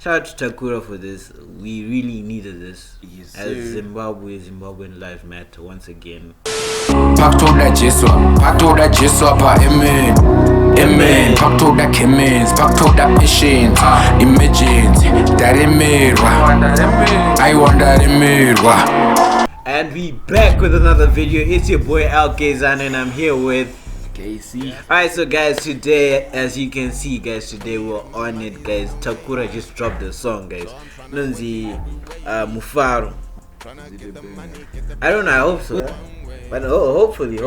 Shout out to Takura for this. We really needed this. Yes, as Zimbabwean lives matter once again. Packed up that Jessup, amen. Amen. Packed up that Kemens, packed up that patience. Imagine that I want that And we back with another video. It's your boy Al Kazan and I'm here with KC. Alright, so guys, today, as you can see, guys, today we're on it, guys. Takura just dropped the song, guys. Nunzi Mufaro. I don't know, I hope so. But hopefully.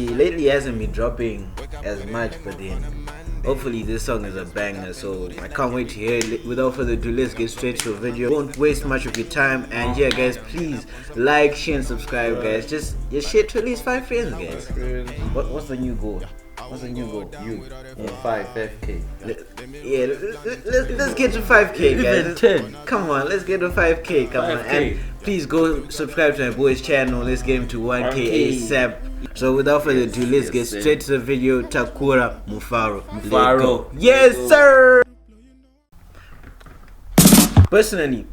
Lately he hasn't been dropping as much, but then hopefully this song is a banger. So I can't wait to hear it. Without further ado, let's get straight to the video. Don't waste much of your time. And yeah, guys, please like, share, and subscribe, guys. Just share to at least 5 friends, guys. What's the new goal? What's the new goal? You. 5K. Let's get to 5K, guys. Even 10. Come on, let's get to 5K. Come on. And please go subscribe to my boy's channel. Let's get him to 1K ASAP. So without further ado, let's get straight to the video. Takura, Mufaro. Yes, sir. Personally,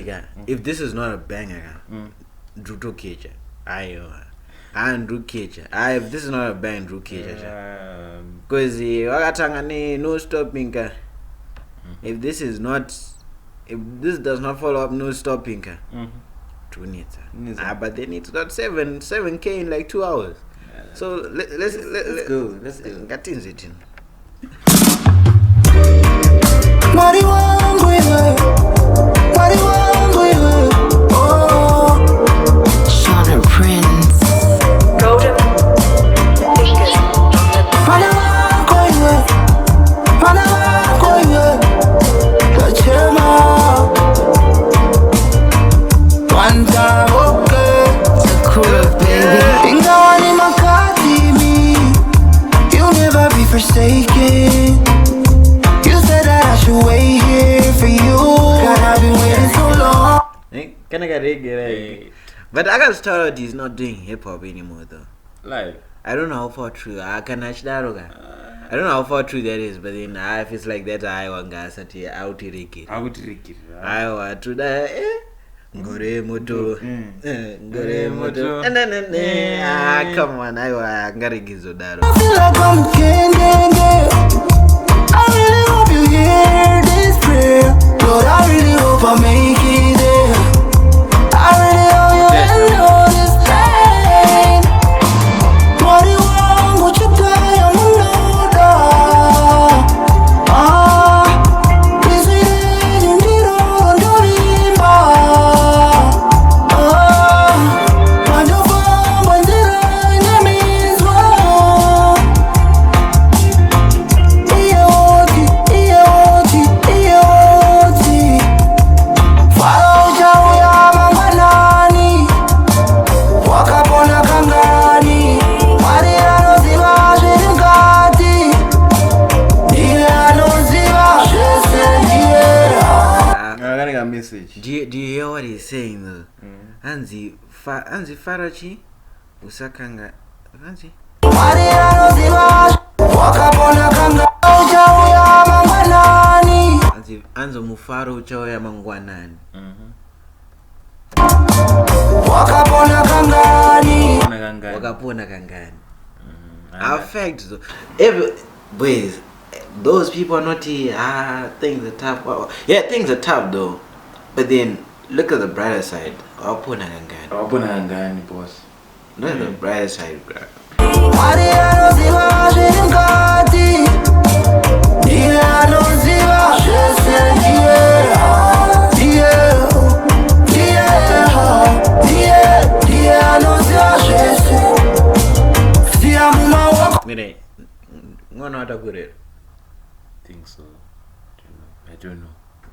guys, if this is not a banger, Druto Keja. If this is not a band, because no stopping. If this does not follow up, no stopping. But they need to got 7K in like 2 hours. So let's go. Get in it. Forsaken. You said that I should wait here for you. God, I've been waiting so long. Can I get it? But I got started. He's not doing hip hop anymore, though. Like, I don't know how far true. I don't know how far true that is, but then if it's like that, I want guys at here. I would take it. I want to die. Gore moto. Come on, I gotta give you that. I feel like I'm getting. I really hope you hear this prayer. Lord, I really hope I make it there. I really hope you know this pain. What do you want? What you got? I'm please we you need all the Do you hear what he's saying though? Anzi Farachi Usakanga Anzi Anzo Mufaro chao ya mangwanani. Wakapona kangani. Affect though. Boys, those people are not here. Things are tough. Yeah, things are tough though. But then look at the brighter side. Wapona kangani, boss. Look at the brighter side, bro. Mire, ngwana watakure. Think so. I don't know.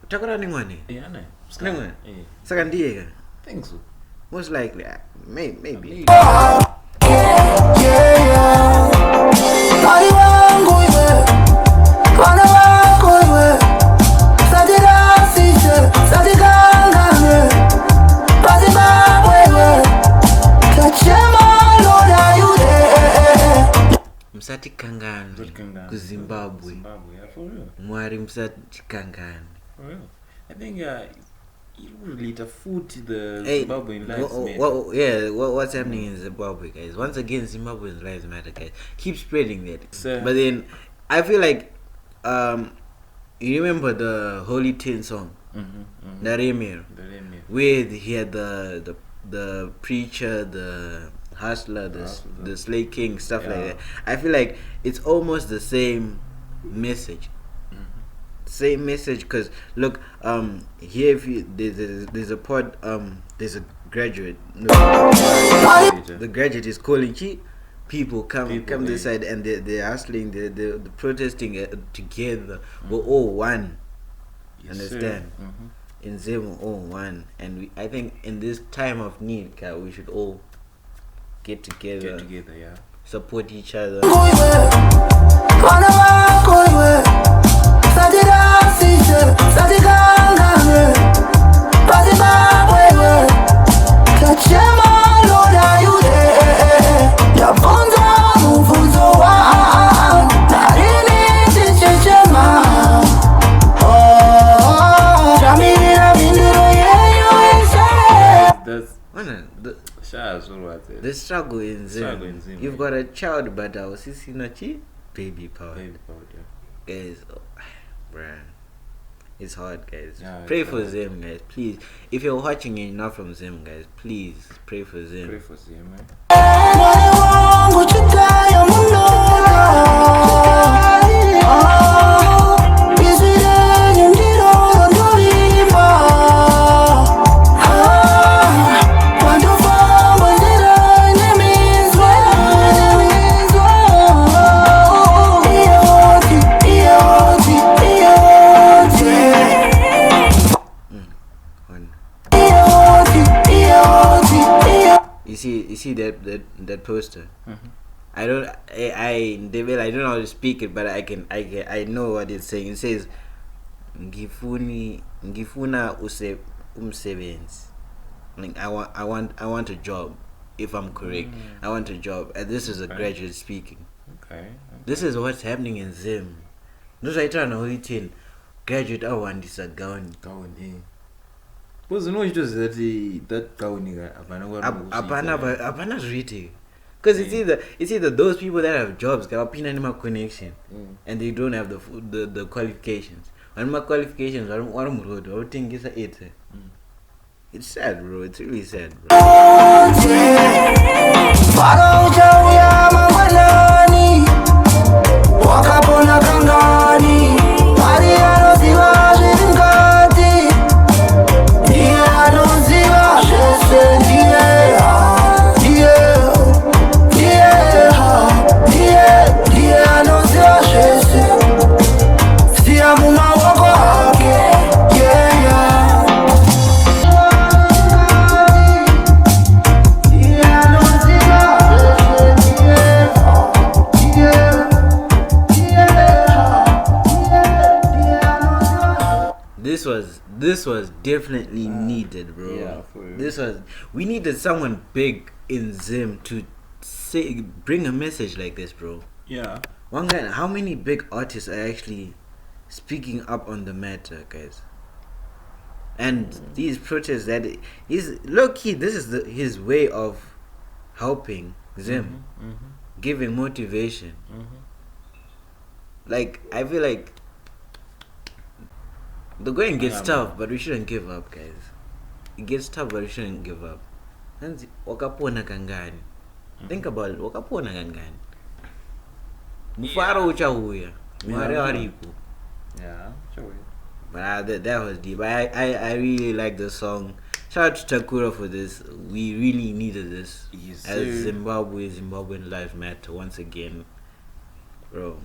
Takura ni ngwane? Yeah, no. Ngwane? Saka ndiye ka? Think so. Most likely, maybe. Msati kangani ku Zimbabwe. Yeah, for real. Mwari msati kangani. Well, I think you relate a food to the Hey, Zimbabwean lives matter. what's happening in Zimbabwe, guys? Once again, Zimbabwean lives matter, guys. Keep spreading that. So- But then, I feel like, you remember the Holy Tin song, Naremir, The Lemmy. where he had the preacher, the hustler, the slay king, stuff like Yeah. that. I feel like it's almost the same message. Same message, because look, here if you there's a pod, there's a graduate, no, the graduate is calling people come this yeah. side, and they're hustling, they're protesting together. We're all one. Yes, Understand? sir. In Zim, we're all one, and I think in this time of need, we should all get together, Get together, yeah. support each other. That's The Shaz, all right there. struggle in Struggle Zim. in Zim, You've yeah. got a child, but I was see baby power. Baby powder. Guys, bruh, it's hard, guys. Yeah, Pray it's for hard. Zim, guys, please. If you're watching and you're not from Zim, guys, please pray for Zim. Pray for Zim, man. One. You see that poster. I don't Devil, I don't know how to speak it, but I know what it's saying. It says ngifuna umsebenzi. Like I want a job. If I'm correct, I want a job. And this is a graduate speaking. Okay. This is what's happening in Zim. Those are trying to hold 10 graduate. I want this a gown. Gown, eh. Because you know it was that gown, Apana reading. Because it's either those people that have jobs, got a connection, and they don't have the qualifications. And my qualifications, I don't think it's a it. It's sad, bro. It's really sad, bro. This was definitely needed, bro. Yeah, for real. We needed someone big in Zim to bring a message like this, bro. Yeah. One guy, how many big artists are actually speaking up on the matter, guys? And these protests that is low key, this is his way of helping Zim, giving motivation. Like I feel like the going gets tough, but we shouldn't give up, guys. It gets tough, but we shouldn't give up. And wakapona kangani. Think about it. Wakapona kangani. Mufaro uchahuya. Mware waripo. Yeah, sure. But that was deep. I really like the song. Shout out to Takura for this. We really needed this. Yes, As sir. Zimbabwean lives matter once again. Bro.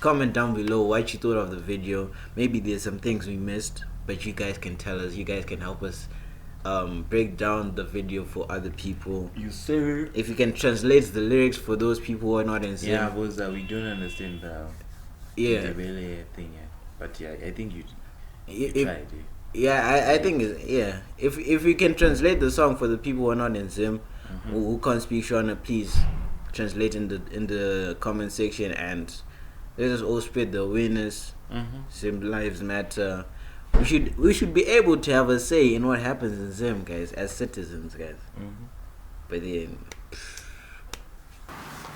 Comment down below what you thought of the video. Maybe there's some things we missed, but you guys can tell us. You guys can help us break down the video for other people. You sir. If you can translate the lyrics for those people who are not in Zim. Yeah, because we don't understand the Ndebele thing. Yeah. But yeah, I think you tried. Yeah, I think if we can translate the song for the people who are not in Zim, who can't speak Shona, please translate in the comment section and Let us all spread the awareness. Zim lives matter. We should be able to have a say in what happens in Zim, guys, as citizens, guys. But then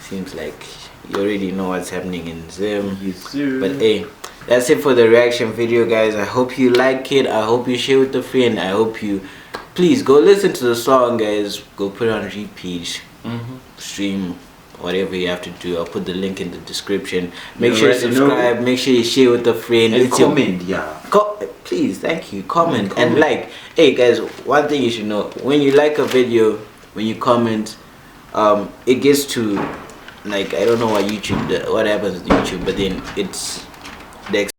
seems like you already know what's happening in Zim. Yes, sir. But hey, that's it for the reaction video, guys. I hope you like it. I hope you share with a friend. I hope you please go listen to the song, guys. Go put it on repeat, stream, whatever you have to do. I'll put the link in the description. Make sure you subscribe. Make sure you share with a friend. And comment, please, thank you. Comment and like. Hey guys, one thing you should know: when you like a video, when you comment, it gets to, like, I don't know what happens with YouTube, but then it's the